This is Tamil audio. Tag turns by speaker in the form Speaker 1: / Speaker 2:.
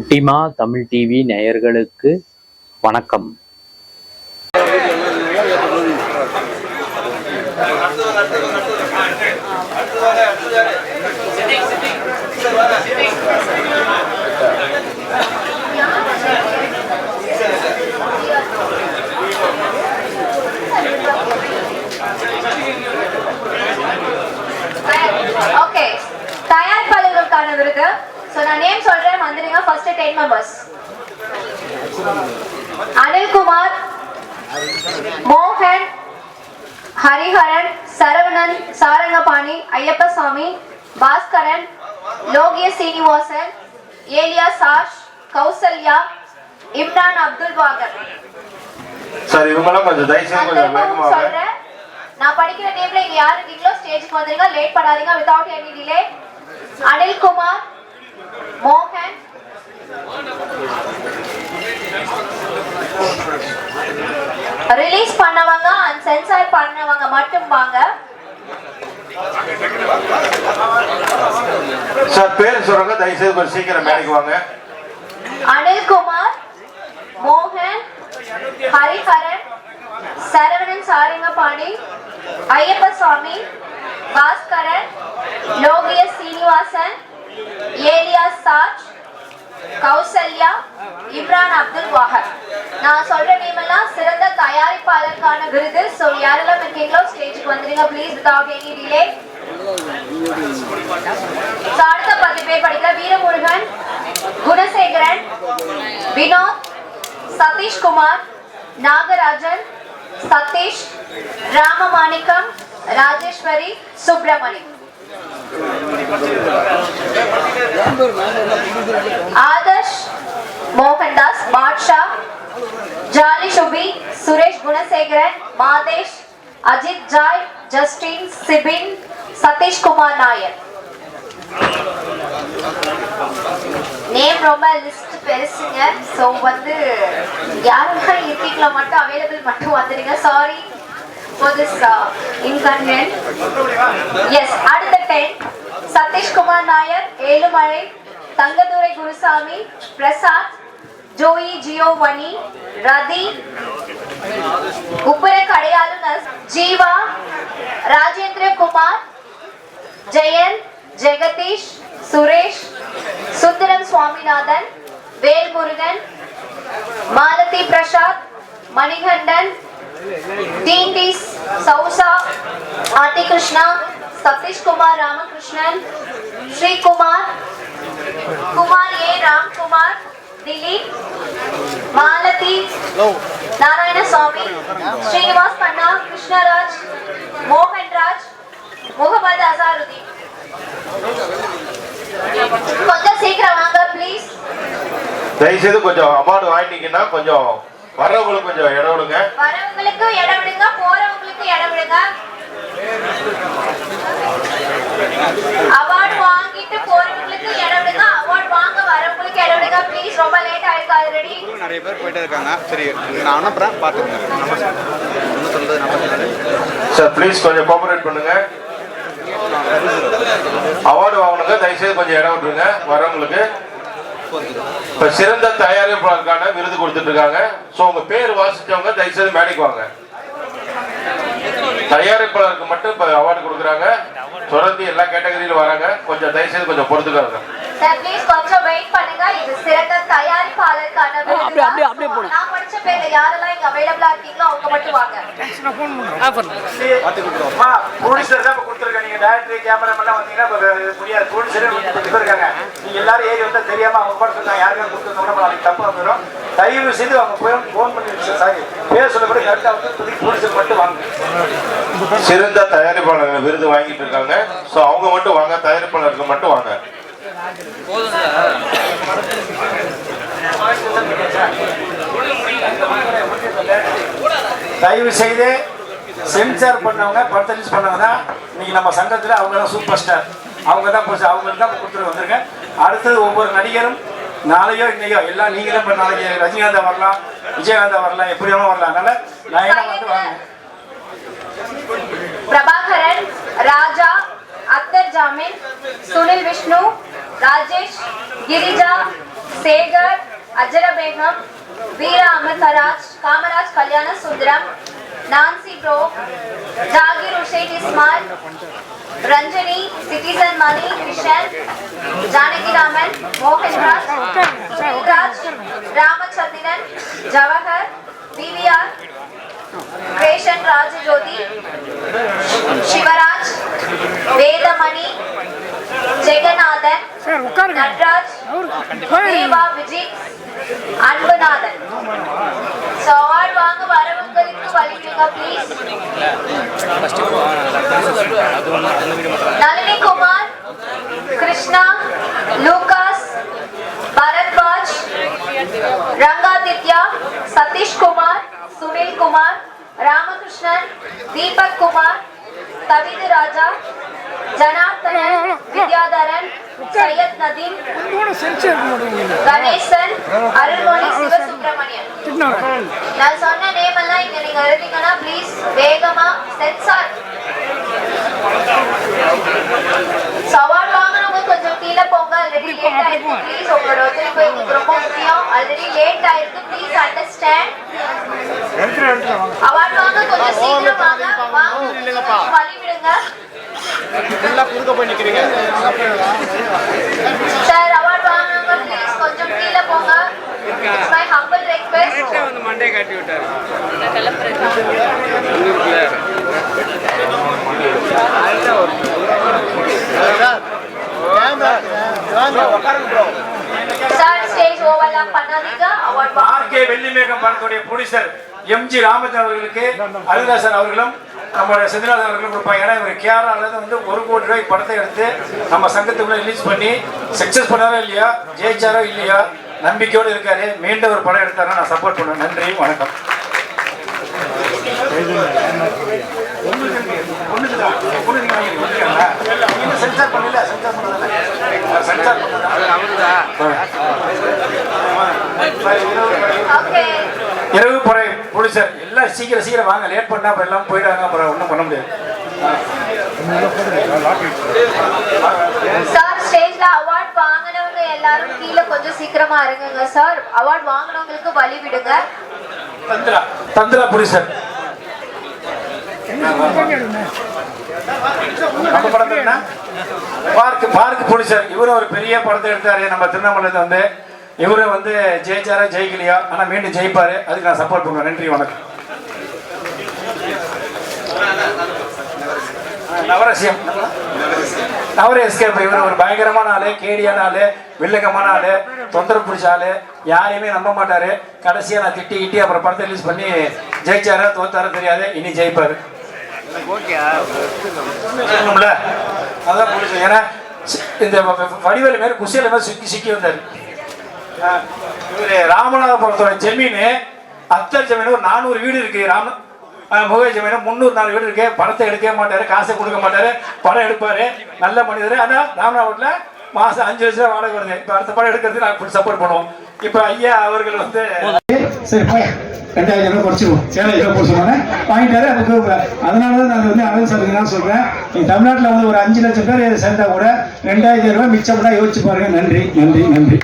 Speaker 1: குட்டிமா தமிழ் டிவி நேயர்களுக்கு வணக்கம்.
Speaker 2: ஓகே, தயாரிப்பாளர்களுக்கான விருது. சோ நான் நேம் சொல்றேன், வந்துருங்க. ஃபர்ஸ்ட் 10 மெம்பர்ஸ்: அனில்குமார், மோகன், ஹரிஹரன், சரவணன், சாரங்கபாணி, ஐயப்பசாமி, பாஸ்கரன், லோகிய சீனிவாசன், ஏலியா சாஷ், கௌசல்யா, இம்ரான் அப்துல் வாகர்.
Speaker 3: சரி, இவங்கலாம் கொஞ்சம் தயவுசெய்து கொஞ்சம் வேகமா
Speaker 2: சொல்றேன். நான் படிக்கிற நேம்ல இங்க யார் இருக்கீங்களோ ஸ்டேஜ்க்கு வந்துருங்க. லேட் பண்ணாதீங்க. Without any delay. அனில்குமார், மோகன், ரிலீஸ் பண்ணவங்க அண்ட் சென்சார் பண்ணவங்க மட்டும் வாங்க.
Speaker 3: சார் பேர் சொல்றங்க, தயவுசெய்து கொஞ்சம் சீக்கிரம் மேடைக்கு வாங்க.
Speaker 2: அனில்குமார், மோகன், ஹரிஹரன், சரவணன், சாரங்கபாணி, ஐயப்பசாமி, பாஸ்கரன், லோகிய சீனிவாசன், ஏலியா சாஜ், கௌசல்யா, இம்ரான் அப்துல் வாகர். நான் சொல்ற நேம் எல்லாம் சிறந்த தயாரிப்பாளருக்கான விருது. சோ யாரெல்லாம் இருக்கீங்களோ ஸ்டேஜ்க்கு வந்துருங்க ப்ளீஸ், வித்அவுட் எனி டிலே. அடுத்த 10 பேர் படிக்கிற வீரமுருகன், குணசேகரன், வினோத், சதீஷ் குமார், நாகராஜன், சதீஷ், ராமமாணிக்கம், ராஜேஸ்வரி, சுப்பிரமணி. ஆதர்ஷ், மோகன்தாஸ், பாட்ஷா, ஜாலி சுபி, சுரேஷ், குணசேகரன், மாதேஷ், அஜித் ஜாய், ஜஸ்டின், சிபின், சதீஷ் குமார் நாயர். நேம் ரொம்ப லிஸ்ட் பெருசுங்க. சோ யாரெல்லாம் இருக்கீங்களோ மட்டும் அவைலபிள் மட்டும் வந்துடுங்க. Sorry for this inconvenient. Yes, அடுத்த 10: சதீஷ் குமார் நாயர், ஏழுமலை, தங்கதுரை குருசாமி, பிரசாத், ஜோயி ஜியோவனி, ரதி, உப்பர கடையாளு ஜீவா, ராஜேந்திர குமார், ஜெயன், ஜெகதீஷ், சுரேஷ், சுந்தரம் சுவாமிநாதன், வேல்முருகன், மாலதி பிரசாத், மணிகண்டன், டீண்டிஸ், சௌசா, ஆர்த்தி கிருஷ்ணா, சதீஷ் குமார் ராமகிருஷ்ணன், ஸ்ரீகுமார், குமார் ஏ ராம்குமார், திலீப், மாலதி, நாராயணசாமி, ஸ்ரீனிவாஸ் பன்னா, கிருஷ்ணராஜ், மோகன்ராஜ், முகமது அசாருதீன். கொஞ்சம் சீக்கிரம் வாங்க ப்ளீஸ்.
Speaker 3: தயவுசெய்து கொஞ்சம் அவார்டு வாங்கிட்டீங்கன்னா கொஞ்சம் வரவங்களுக்கு கொஞ்சம் இடம் விடுங்க.
Speaker 2: வரவங்களுக்கு இடம் விடுங்க, போறவங்களுக்கு இடம் விடுங்க. அவார்டு வாங்கிட்டு போறவங்களுக்கு இடம் விடுங்க, அவார்டு வாங்க வரவங்களுக்கு இடம் விடுங்க ப்ளீஸ். ரொம்ப லேட் ஆயிருக்கு ஆல்ரெடி.
Speaker 4: நிறைய பேர் போயிட்டே இருக்காங்க. சரி, நான் அனுப்புறேன், பாத்துக்கங்க.
Speaker 3: சார் ப்ளீஸ் கொஞ்சம் கோஆபரேட் பண்ணுங்க. அவார்டு வாங்கணுங்க, தயவுசெய்து கொஞ்சம் இடம் விட்டுருங்க வரவங்களுக்கு. இப்ப சிறந்த தயாரிப்பாளருக்கான விருது கொடுத்துட்டு இருக்காங்க. சோ உங்க பேர் வாசிச்சவங்க தயவுசெய்து மேடைக்கு வாங்க. தயாரிப்பாளருக்கு மட்டும் இப்ப அவார்டு கொடுக்குறாங்க. தொடர்ந்து எல்லா கேட்டகரியிலும் வராங்க. கொஞ்சம் தயவுசெய்து கொஞ்சம் பொறுத்துக்காங்க.
Speaker 2: சார் ப்ளீஸ் கொஞ்சம் வெயிட் பண்ணுங்க. இது சிறந்த தயாரிப்பாளருக்கான விருது. நான் படிச்ச பேர்ல யாரெல்லாம் இங்க அவைலபிளா இருக்கீங்களோ அவங்க மட்டும் வாங்க.
Speaker 5: ப்ரொடியூசர் தான் கொடுத்துருக்காங்க. நீங்க டைரக்டர், கேமராமேன் எல்லாம் வந்தீங்கன்னா முடியாது. ப்ரொடியூசரே இருக்காங்க. நீங்க எல்லாரும் ஏறி வந்தா தெரியாம அவங்க கூட சொன்னாங்க யாருக்கா கொடுத்துருந்தோம்னா நாளைக்கு தப்பா போயிடும். தயவு செய்து அவங்க ஃபோன் பண்ணி சாரி பேர் சொல்லப்படி கரெக்டா வந்து ப்ரொடியூசர் மட்டும் வாங்க.
Speaker 3: சிறந்த தயாரிப்பாளர் விருது வாங்கிட்டு இருக்காங்க. சோ அவங்க மட்டும் வாங்க, தயாரிப்பாளருக்கு மட்டும் வாங்க.
Speaker 5: தயவு செய்து சென்சார் பண்ணவங்க, பர்ச்சேஸ் பண்ணவங்க தான் இன்னைக்கு நம்ம சங்கத்தில் அவங்க தான் சூப்பர் ஸ்டார். அவங்க தான் அவங்களுக்கு தான் கொடுத்துட்டு வந்திருங்க. அடுத்தது ஒவ்வொரு நடிகரும் நாளையோ இன்னையோ எல்லாம் நீங்க தான். நாளைக்கு ரஜினிகாந்தா வரலாம், விஜயகாந்தா வரலாம், எப்படியோ வரலாம். அதனால நான் வந்து வாங்க.
Speaker 2: பிரபாகரன், ராஜா, அக்தர் ஜாமின், Sunil Vishnu, Rajesh, Girija, Sekar, Ajara Begum, Veera Amartharaj, Kamaraj Kalyana Sundaram, Nancy Bro, Jagir Hussain Ismail, Ranjani, Citizen Money, Kishan, Janaki Raman, Mohan Raj, Raj, Ramachandran, Jawahar, BVR, Krishan Raj Jyoti, Shivaraj, Vedamani, Jagannathan, Natraj, Deva Vijay, Anbanathan. So award வாங்க வரவங்களுக்கு வலிக்குங்க please. Nalini Kumar, Krishna, Lucas, Bharadwaj, Rangaditya, Satish Kumar, Sunil Kumar, Ramakrishnan, Deepak Kumar, Tavidu Raja, Janardhanan, Vidyadharan, Syed Nadim, Ganesan, Arulmoni Sivasubramanian. நான் சொன்ன நேம் எல்லாம் இங்க நீங்க எழுதிங்கன்னா ப்ளீஸ் வேகமா சென்சார். சவால் வாங்குறவங்க கொஞ்சம் கீழே போங்க. ஆல்ரெடி லேட் ஆயிருக்கு ப்ளீஸ். உங்களோட ஒத்துழைப்பு எங்களுக்கு ரொம்ப முக்கியம். ஆல்ரெடி லேட் ஆயிருக்கு ப்ளீஸ் அண்டர்ஸ்டாண்ட். அவார்ட் வாங்க கொஞ்சம் சீக்கிரம் வாங்க. வழி விடுங்க
Speaker 4: எல்லாம் குறுக்க போய் நிக்கிறீங்க.
Speaker 2: சார். அவார்ட் வாங்குறவங்க ப்ளீஸ் கொஞ்சம் கீழே போங்க. It's my humble request.
Speaker 4: வந்து மண்டே காட்டி விட்டாரு.
Speaker 2: சார் ஸ்டேஜ் ஓவர்லாப் பண்ணாதீங்க. அவார்ட்
Speaker 5: ஆர்கே வெள்ளிமேகம் படத்துடைய ப்ரொடியூசர் எம்ஜி ராமச்சந்திரன் அவர்களுக்கு அருள்தாசன் அவர்களும் நம்மளுடைய செந்தில்நாதன் அவர்களும் கொடுப்பாங்க. ஏன்னா இவர் கேரளால வந்து 1 கோடி ரூபாய் படத்தை எடுத்து நம்ம சங்கத்துக்குள்ள ரிலீஸ் பண்ணி சக்சஸ் பண்ணாரோ இல்லையா, ஜெயிச்சாரோ இல்லையா, நம்பிக்கையோடு இருக்காரு. மீண்டும் ஒரு படம் எடுத்தாருன்னா நான் சப்போர்ட் பண்ணுவேன். நன்றி, வணக்கம். இரவு படை ப்ரொடியூசர் எல்லாம் சீக்கிரம் வாங்க. லேட் பண்ணா அப்புறம் எல்லாம் போயிடாங்க. அப்புறம் ஒன்றும் பண்ண முடியாது.
Speaker 2: சார் ஸ்டேஜ்ல அவார்ட் வாங்குனவங்க எல்லாரும் கீழே கொஞ்சம் சீக்கிரமா இறங்குங்க சார். அவார்ட் வாங்குனவங்களுக்கு வழி விடுங்க.
Speaker 5: தந்திரா ப்ரொடியூசர் நம்ம படம் என்ன பார்க் ப்ரொடியூசர். இவரும் ஒரு பெரிய படத்தை எடுத்தாரு நம்ம திருவண்ணாமலையில வந்து. இவரு வந்து ஜெயிச்சாரா ஜெயிக்கலையா, ஆனா மீண்டும் ஜெயிப்பாரு. அதுக்கு நான் சப்போர்ட் பண்ணுவேன். நன்றி, வணக்கம். நவரசியம் நவர எஸ்கேப். இவர் ஒரு பயங்கரமான ஆளு, கேடியான ஆளு, வில்லகமான ஆளு, தொந்தரவு பிடிச்ச ஆளு, யாரையுமே நம்ப மாட்டாரு. கடைசியா நான் திட்டி அப்புறம் படத்தை ரிலீஸ் பண்ணி ஜெயிச்சாரா தோத்தாரா தெரியாது. இனி ஜெயிப்பாரு. அதான் பிடிச்சது. ஏன்னா இந்த வடிவேலு மேல குசியில மேல சிக்கி வந்தாரு. இவரு ராமநாதபுரத்தோட ஜமீன் அத்தர் ஜமீன் ஒரு 400 வீடு இருக்கு. முகை ஜமீன் 304 வீடு இருக்கு. படத்தை எடுக்கவே மாட்டாரு, காசை கொடுக்க மாட்டாரு, படம் எடுப்பாரு. நல்ல மனிதர். ஆனா ராமநாதபுரத்துல மாசம் 5 லட்சம் ரூபாய் வாடகை வருது. இப்ப அடுத்த படம் எடுக்கிறது நாங்கள் சப்போர்ட் பண்ணுவோம். இப்ப ஐயா அவர்கள் வந்து சரி 2000 ரூபாய் குறைச்சிருவோம். சேலை போட சொன்னாங்க, வாங்கிட்டாரு. அதுக்கு அதனாலதான் நான் வந்து அழகு சாருக்கு தான் சொல்றேன். நீங்க தமிழ்நாட்டில் வந்து ஒரு 5 லட்சம் பேர் சேர்ந்தா கூட 2000 ரூபாய் மிச்சம் யோசிச்சு பாருங்க. நன்றி.